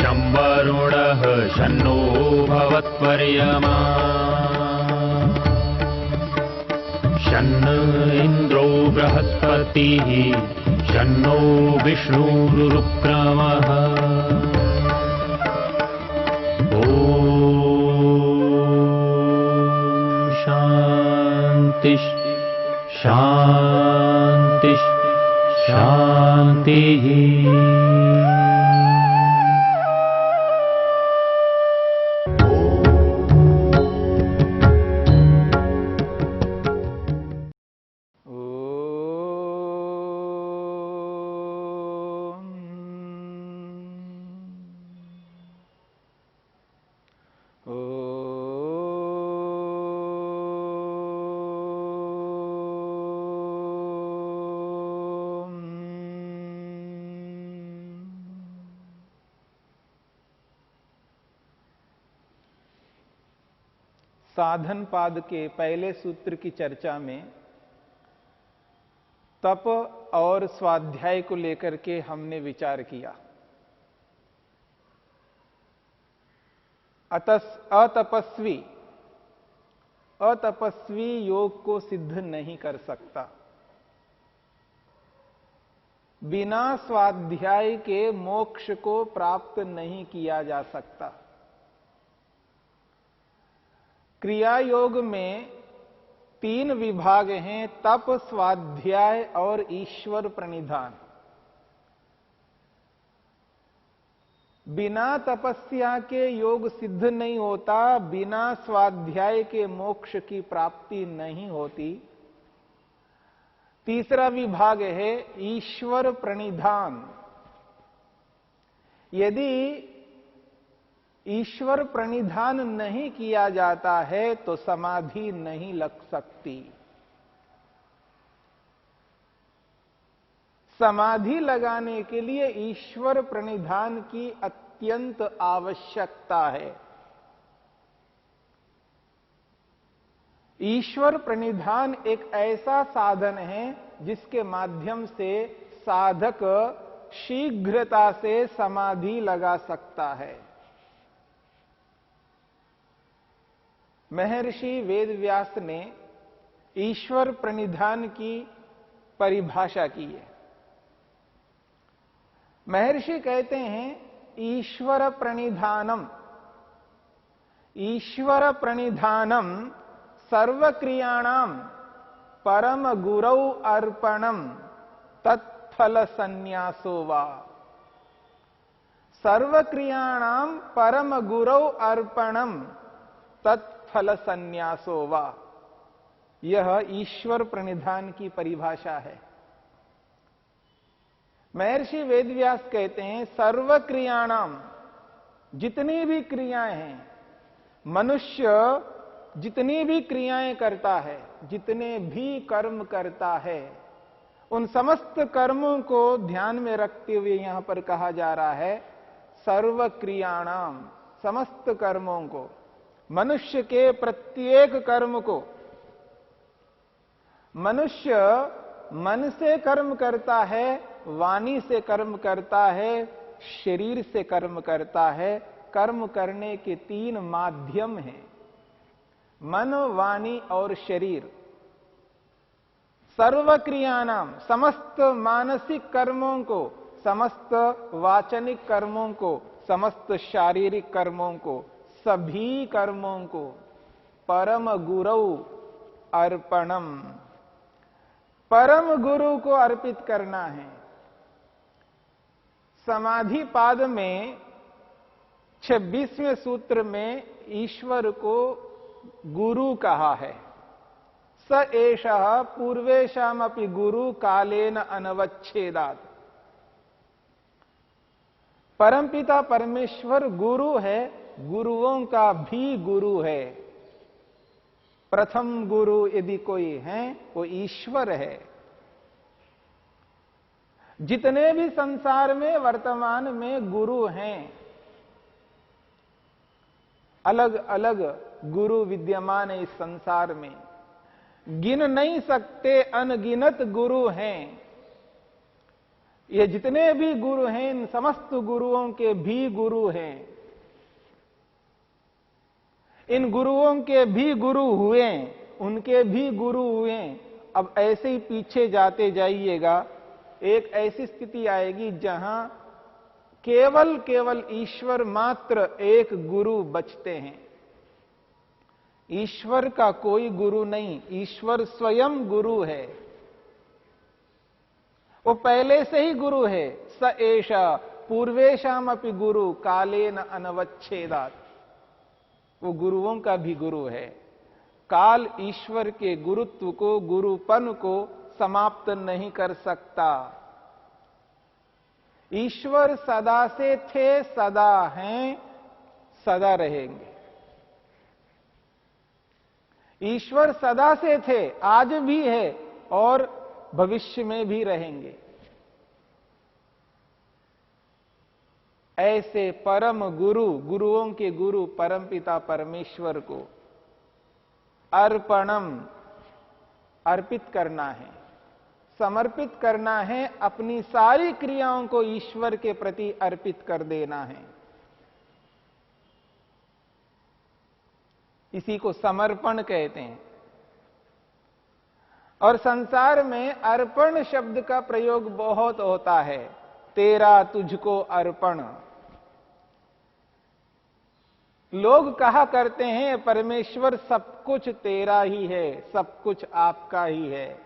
शं वरुणः शन्नो भवत्वर्यमा शन्न इन्द्रो बृहस्पतिः शन्नो विष्णुरुक्रमः ॐ शान्ति शान्ति शान्तिः। साधन पाद के पहले सूत्र की चर्चा में तप और स्वाध्याय को लेकर के हमने विचार किया। अतपस्वी योग को सिद्ध नहीं कर सकता। बिना स्वाध्याय के मोक्ष को प्राप्त नहीं किया जा सकता। क्रिया योग में 3 विभाग हैं, तप, स्वाध्याय और ईश्वर प्रणिधान। बिना तपस्या के योग सिद्ध नहीं होता, बिना स्वाध्याय के मोक्ष की प्राप्ति नहीं होती। तीसरा विभाग है ईश्वर प्रणिधान। यदि ईश्वर प्रणिधान नहीं किया जाता है तो समाधि नहीं लग सकती। समाधि लगाने के लिए ईश्वर प्रणिधान की अत्यंत आवश्यकता है। ईश्वर प्रणिधान एक ऐसा साधन है जिसके माध्यम से साधक शीघ्रता से समाधि लगा सकता है। महर्षि वेदव्यास ने ईश्वर प्रणिधान की परिभाषा की है। महर्षि कहते हैं ईश्वर प्रणिधानम सर्वक्रियाणां परम गुरौ अर्पणम तत्फल संन्यासो वा। सर्वक्रियाणां परम गुरौ अर्पणम तत्फल संन्यासो वा। यह ईश्वर प्रणिधान की परिभाषा है। महर्षि वेदव्यास कहते हैं सर्व क्रियाणाम, जितनी भी क्रियाएं हैं, मनुष्य जितनी भी क्रियाएं करता है, जितने भी कर्म करता है, उन समस्त कर्मों को ध्यान में रखते हुए यहां पर कहा जा रहा है सर्व क्रियाणाम, समस्त कर्मों को, मनुष्य के प्रत्येक कर्म को। मनुष्य मन से कर्म करता है, वाणी से कर्म करता है, शरीर से कर्म करता है। कर्म करने के 3 माध्यम हैं, मन, वाणी और शरीर। सर्व क्रियानाम, समस्त मानसिक कर्मों को, समस्त वाचनिक कर्मों को, समस्त शारीरिक कर्मों को, सभी कर्मों को परम गुरौ अर्पणम, परम गुरु को अर्पित करना है। समाधि पाद में 26वें सूत्र में ईश्वर को गुरु कहा है। स एषः पूर्वेषामपि गुरु कालेन अनवच्छेदात्। परमपिता परमेश्वर गुरु है, गुरुओं का भी गुरु है। प्रथम गुरु यदि कोई है वो ईश्वर है। जितने भी संसार में वर्तमान में गुरु हैं, अलग अलग गुरु विद्यमान है इस संसार में, गिन नहीं सकते, अनगिनत गुरु हैं। ये जितने भी गुरु हैं, इन समस्त गुरुओं के भी गुरु हैं। इन गुरुओं के भी गुरु हुए, उनके भी गुरु हुए। अब ऐसे ही पीछे जाते जाइएगा, एक ऐसी स्थिति आएगी जहां केवल केवल ईश्वर मात्र एक गुरु बचते हैं। ईश्वर का कोई गुरु नहीं, ईश्वर स्वयं गुरु है। वो पहले से ही गुरु है। स एषा पूर्वेशाम अपि गुरु कालेन अनवच्छेदात्। वो गुरुओं का भी गुरु है। काल ईश्वर के गुरुत्व को, गुरुपन को समाप्त नहीं कर सकता। ईश्वर सदा से थे, सदा हैं, सदा रहेंगे। ईश्वर सदा से थे, आज भी है और भविष्य में भी रहेंगे। ऐसे परम गुरु, गुरुओं के गुरु परमपिता परमेश्वर को अर्पणम, अर्पित करना है, समर्पित करना है। अपनी सारी क्रियाओं को ईश्वर के प्रति अर्पित कर देना है। इसी को समर्पण कहते हैं। और संसार में अर्पण शब्द का प्रयोग बहुत होता है। तेरा तुझको अर्पण। लोग कहा करते हैं परमेश्वर सब कुछ तेरा ही है, सब कुछ आपका ही है,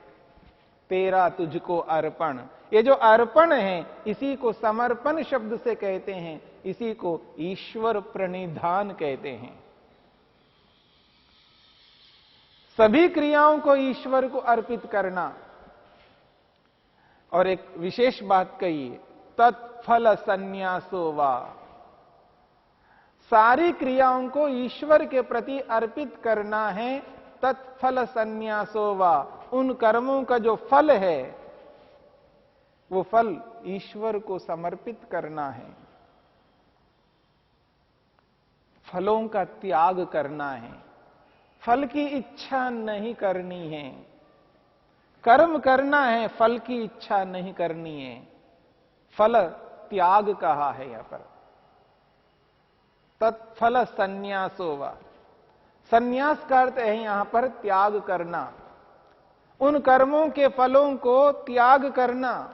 तेरा तुझको अर्पण। ये जो अर्पण है, इसी को समर्पण शब्द से कहते हैं, इसी को ईश्वर प्रणिधान कहते हैं। सभी क्रियाओं को ईश्वर को अर्पित करना। और एक विशेष बात कही, तत्फल संन्यासो वा। सारी क्रियाओं को ईश्वर के प्रति अर्पित करना है। तत्फल संन्यासो वा। उन कर्मों का जो फल है, वो फल ईश्वर को समर्पित करना है। फलों का त्याग करना है। फल की इच्छा नहीं करनी है। कर्म करना है, फल की इच्छा नहीं करनी है। फल त्याग कहा है यहां पर। तत्फल संन्यासो वा। संन्यास का अर्थ है यहां पर त्याग करना। उन कर्मों के फलों को त्याग करना।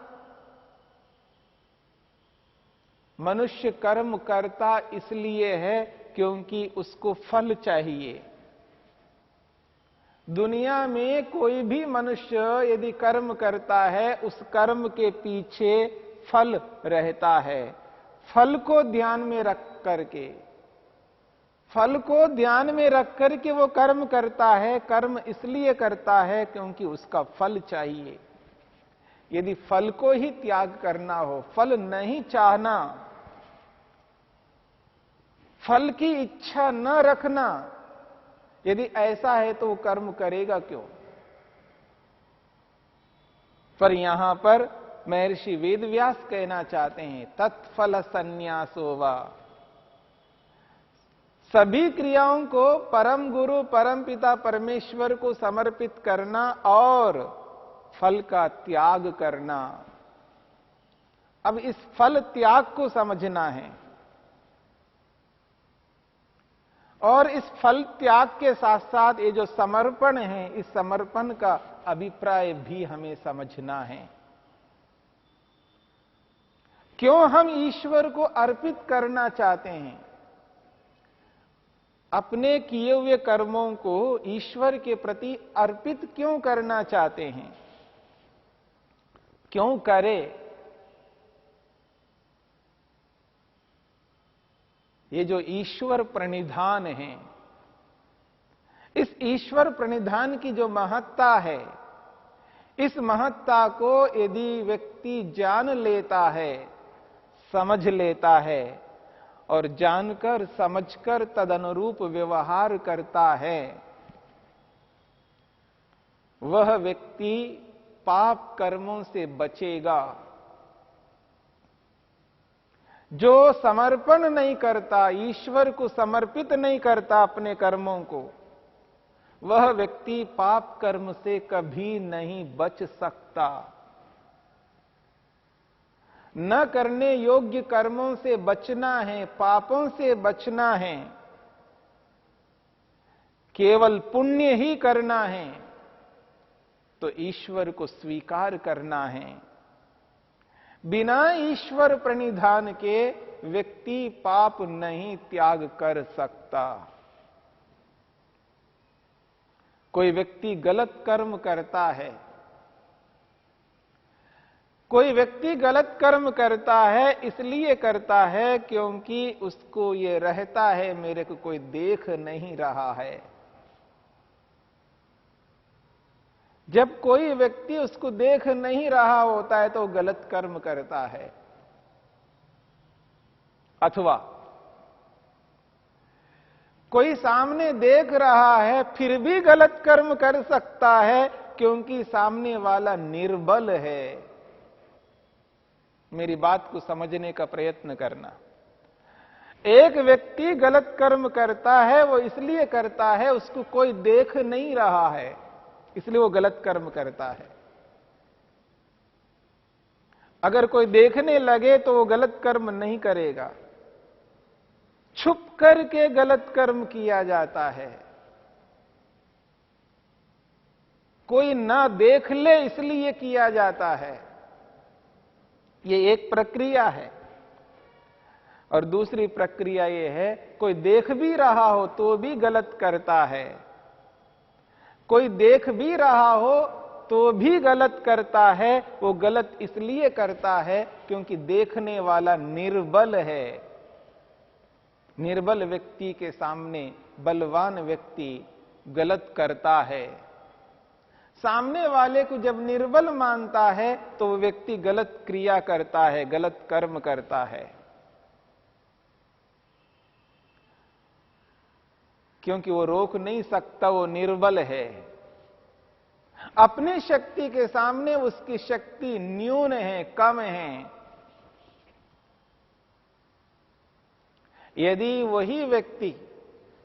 मनुष्य कर्म करता इसलिए है क्योंकि उसको फल चाहिए। दुनिया में कोई भी मनुष्य यदि कर्म करता है, उस कर्म के पीछे फल रहता है। फल को ध्यान में रख करके, फल को ध्यान में रख करके वो कर्म करता है। कर्म इसलिए करता है क्योंकि उसका फल चाहिए। यदि फल को ही त्याग करना हो, फल नहीं चाहना, फल की इच्छा न रखना, यदि ऐसा है तो वो कर्म करेगा क्यों? पर यहां पर महर्षि वेदव्यास कहना चाहते हैं, तत्फल संन्यासो वा। सभी क्रियाओं को परम गुरु परम पिता परमेश्वर को समर्पित करना और फल का त्याग करना। अब इस फल त्याग को समझना है और इस फल त्याग के साथ साथ ये जो समर्पण है, इस समर्पण का अभिप्राय भी हमें समझना है। क्यों हम ईश्वर को अर्पित करना चाहते हैं? अपने किए हुए कर्मों को ईश्वर के प्रति अर्पित क्यों करना चाहते हैं? क्यों करें? ये जो ईश्वर प्रणिधान है, इस ईश्वर प्रणिधान की जो महत्ता है, इस महत्ता को यदि व्यक्ति जान लेता है, समझ लेता है और जानकर समझकर तदनुरूप व्यवहार करता है, वह व्यक्ति पाप कर्मों से बचेगा। जो समर्पण नहीं करता, ईश्वर को समर्पित नहीं करता अपने कर्मों को, वह व्यक्ति पाप कर्म से कभी नहीं बच सकता। न करने योग्य कर्मों से बचना है, पापों से बचना है, केवल पुण्य ही करना है, तो ईश्वर को स्वीकार करना है। बिना ईश्वर प्रणिधान के व्यक्ति पाप नहीं त्याग कर सकता। कोई व्यक्ति गलत कर्म करता है, कोई व्यक्ति गलत कर्म करता है इसलिए करता है क्योंकि उसको ये रहता है मेरे को कोई देख नहीं रहा है। जब कोई व्यक्ति उसको देख नहीं रहा होता है तो गलत कर्म करता है। अथवा कोई सामने देख रहा है फिर भी गलत कर्म कर सकता है क्योंकि सामने वाला निर्बल है। मेरी बात को समझने का प्रयत्न करना। एक व्यक्ति गलत कर्म करता है, वो इसलिए करता है उसको कोई देख नहीं रहा है, इसलिए वो गलत कर्म करता है। अगर कोई देखने लगे तो वो गलत कर्म नहीं करेगा। छुप करके गलत कर्म किया जाता है। कोई ना देख ले इसलिए किया जाता है। ये एक प्रक्रिया है। और दूसरी प्रक्रिया ये है, कोई देख भी रहा हो तो भी गलत करता है। कोई देख भी रहा हो तो भी गलत करता है। वो गलत इसलिए करता है क्योंकि देखने वाला निर्बल है। निर्बल व्यक्ति के सामने बलवान व्यक्ति गलत करता है। सामने वाले को जब निर्बल मानता है तो वो व्यक्ति गलत क्रिया करता है, गलत कर्म करता है, क्योंकि वो रोक नहीं सकता, वो निर्बल है। अपनी शक्ति के सामने उसकी शक्ति न्यून है, कम है। यदि वही व्यक्ति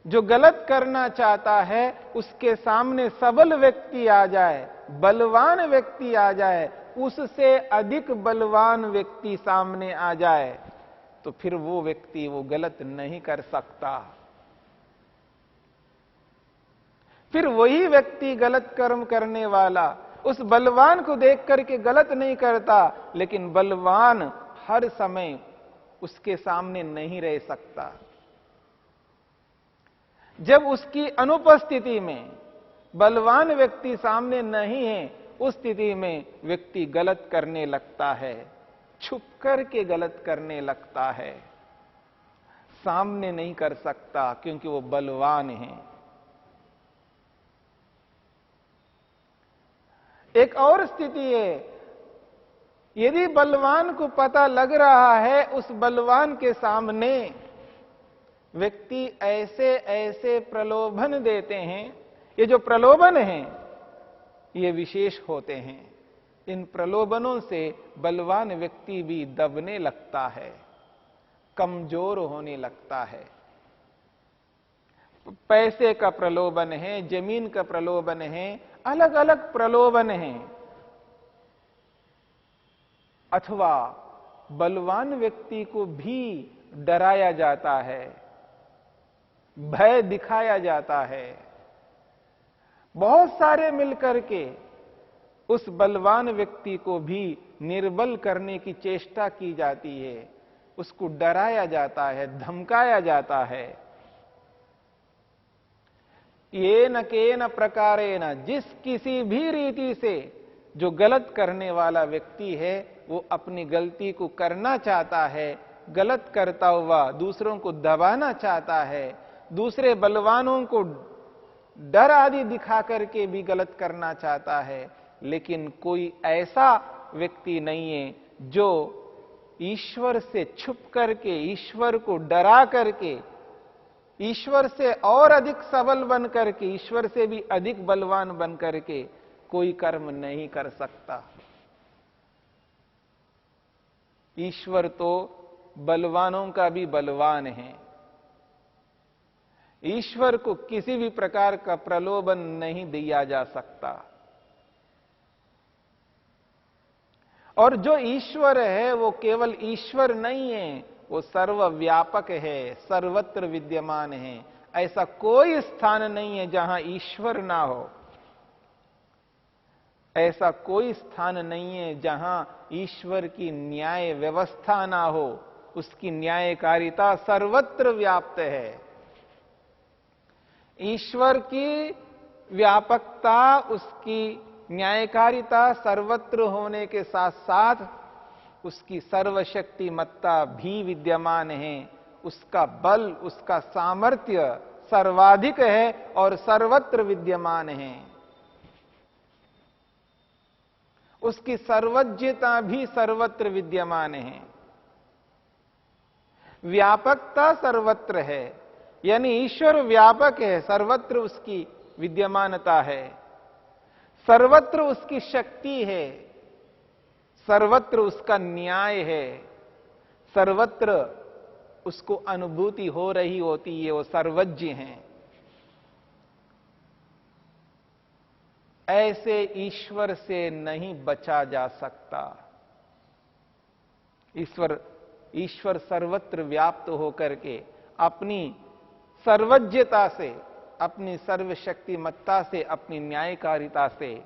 जो गलत करना चाहता है उसके सामने सबल व्यक्ति आ जाए, बलवान व्यक्ति आ जाए, उससे अधिक बलवान व्यक्ति सामने आ जाए, तो फिर वो व्यक्ति वो गलत नहीं कर सकता। फिर वही व्यक्ति गलत कर्म करने वाला उस बलवान को देख करके गलत नहीं करता, लेकिन बलवान हर समय उसके सामने नहीं रह सकता। जब उसकी अनुपस्थिति में बलवान व्यक्ति सामने नहीं है, उस स्थिति में व्यक्ति गलत करने लगता है, छुप करके गलत करने लगता है, सामने नहीं कर सकता क्योंकि वो बलवान है। एक और स्थिति है, यदि बलवान को पता लग रहा है उस बलवान के सामने व्यक्ति ऐसे ऐसे प्रलोभन देते हैं, ये जो प्रलोभन हैं ये विशेष होते हैं। इन प्रलोभनों से बलवान व्यक्ति भी दबने लगता है, कमजोर होने लगता है। पैसे का प्रलोभन है, जमीन का प्रलोभन है, अलग अलग प्रलोभन हैं। अथवा बलवान व्यक्ति को भी डराया जाता है, भय दिखाया जाता है। बहुत सारे मिलकर के उस बलवान व्यक्ति को भी निर्बल करने की चेष्टा की जाती है, उसको डराया जाता है, धमकाया जाता है। ये न के न प्रकारेण, जिस किसी भी रीति से जो गलत करने वाला व्यक्ति है वो अपनी गलती को करना चाहता है, गलत करता हुआ दूसरों को दबाना चाहता है, दूसरे बलवानों को डर आदि दिखा करके भी गलत करना चाहता है, लेकिन कोई ऐसा व्यक्ति नहीं है जो ईश्वर से छुप करके, ईश्वर को डरा करके, ईश्वर से और अधिक सबल बन करके, ईश्वर से भी अधिक बलवान बन करके कोई कर्म नहीं कर सकता। ईश्वर तो बलवानों का भी बलवान है। ईश्वर को किसी भी प्रकार का प्रलोभन नहीं दिया जा सकता। और जो ईश्वर है वो केवल ईश्वर नहीं है, वो सर्वव्यापक है, सर्वत्र विद्यमान है। ऐसा कोई स्थान नहीं है जहां ईश्वर ना हो। ऐसा कोई स्थान नहीं है जहां ईश्वर की न्याय व्यवस्था ना हो। उसकी न्यायकारिता सर्वत्र व्याप्त है। ईश्वर की व्यापकता, उसकी न्यायकारिता सर्वत्र होने के साथ साथ उसकी सर्वशक्तिमत्ता भी विद्यमान है। उसका बल, उसका सामर्थ्य सर्वाधिक है और सर्वत्र विद्यमान है। उसकी सर्वज्ञता भी सर्वत्र विद्यमान है। व्यापकता सर्वत्र है, यानी ईश्वर व्यापक है, सर्वत्र उसकी विद्यमानता है, सर्वत्र उसकी शक्ति है, सर्वत्र उसका न्याय है, सर्वत्र उसको अनुभूति हो रही होती है, वो सर्वज्ञ हैं। ऐसे ईश्वर से नहीं बचा जा सकता। ईश्वर सर्वत्र व्याप्त होकर के अपनी सर्वज्ञता से, अपनी सर्वशक्तिमत्ता से, अपनी न्यायकारिता से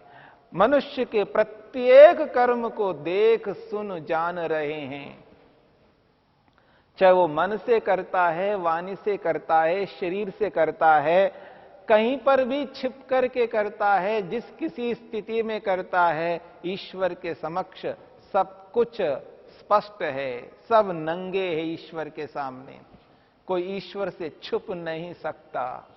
मनुष्य के प्रत्येक कर्म को देख सुन जान रहे हैं। चाहे वो मन से करता है, वाणी से करता है, शरीर से करता है, कहीं पर भी छिप करके करता है, जिस किसी स्थिति में करता है, ईश्वर के समक्ष सब कुछ स्पष्ट है, सब नंगे है ईश्वर के सामने। कोई ईश्वर से छुप नहीं सकता।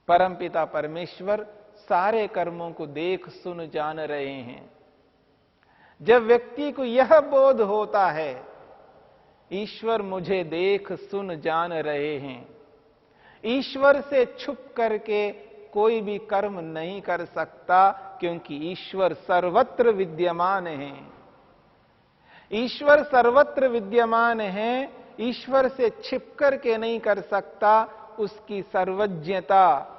परमपिता परमेश्वर सारे कर्मों को देख सुन जान रहे हैं। जब व्यक्ति को यह बोध होता है, ईश्वर मुझे देख सुन जान रहे हैं, ईश्वर से छुप करके कोई भी कर्म नहीं कर सकता, क्योंकि ईश्वर सर्वत्र विद्यमान है। ईश्वर सर्वत्र विद्यमान है, ईश्वर से छिप करके नहीं कर सकता, उसकी सर्वज्ञता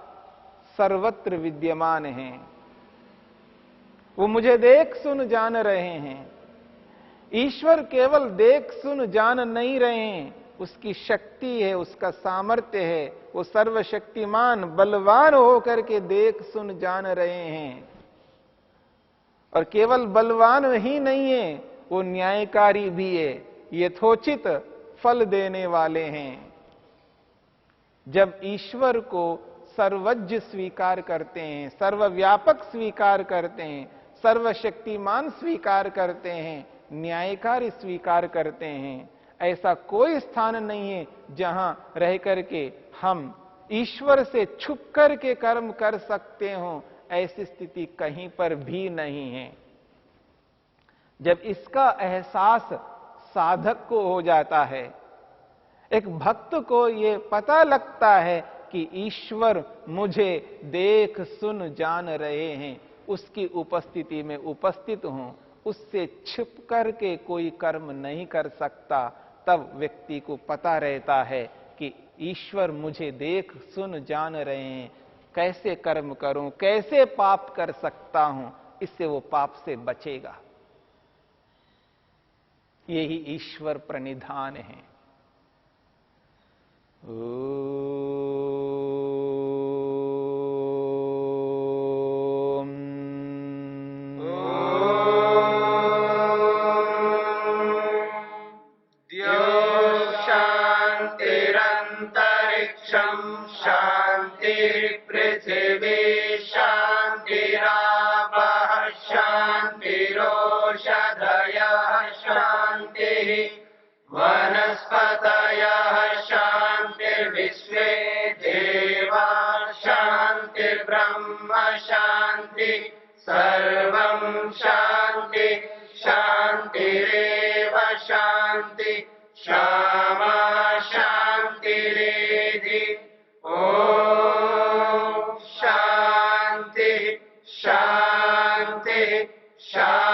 सर्वत्र विद्यमान है। वो मुझे देख सुन जान रहे हैं। ईश्वर केवल देख सुन जान नहीं रहे हैं, उसकी शक्ति है, उसका सामर्थ्य है, वो सर्वशक्तिमान बलवान होकर के देख सुन जान रहे हैं। और केवल बलवान ही नहीं है, वो न्यायकारी भी है, यथोचित फल देने वाले हैं। जब ईश्वर को सर्वज्ञ स्वीकार करते हैं, सर्वव्यापक स्वीकार करते हैं, सर्वशक्तिमान स्वीकार करते हैं, न्यायकारी स्वीकार करते हैं, ऐसा कोई स्थान नहीं है जहां रह करके हम ईश्वर से छुप करके कर्म कर सकते हो। ऐसी स्थिति कहीं पर भी नहीं है। जब इसका एहसास साधक को हो जाता है, एक भक्त को यह पता लगता है कि ईश्वर मुझे देख सुन जान रहे हैं, उसकी उपस्थिति में उपस्थित हूं, उससे छिप करके कोई कर्म नहीं कर सकता, तब व्यक्ति को पता रहता है कि ईश्वर मुझे देख सुन जान रहे हैं, कैसे कर्म करूं, कैसे पाप कर सकता हूं, इससे वो पाप से बचेगा। यही ईश्वर प्रणिधान है। शांतिरंतरिक्षं शांतिर्पृथिवी शांतिरापः शांतिरोषधयः शांतिः वनस्पतयः शांतिर्विश्वे देवा शांतिर्ब्रह्म शांति सर्वं शांति शांतिरेव शांति क्षमा शांतिरेधि। ओम शांति शांति शांति।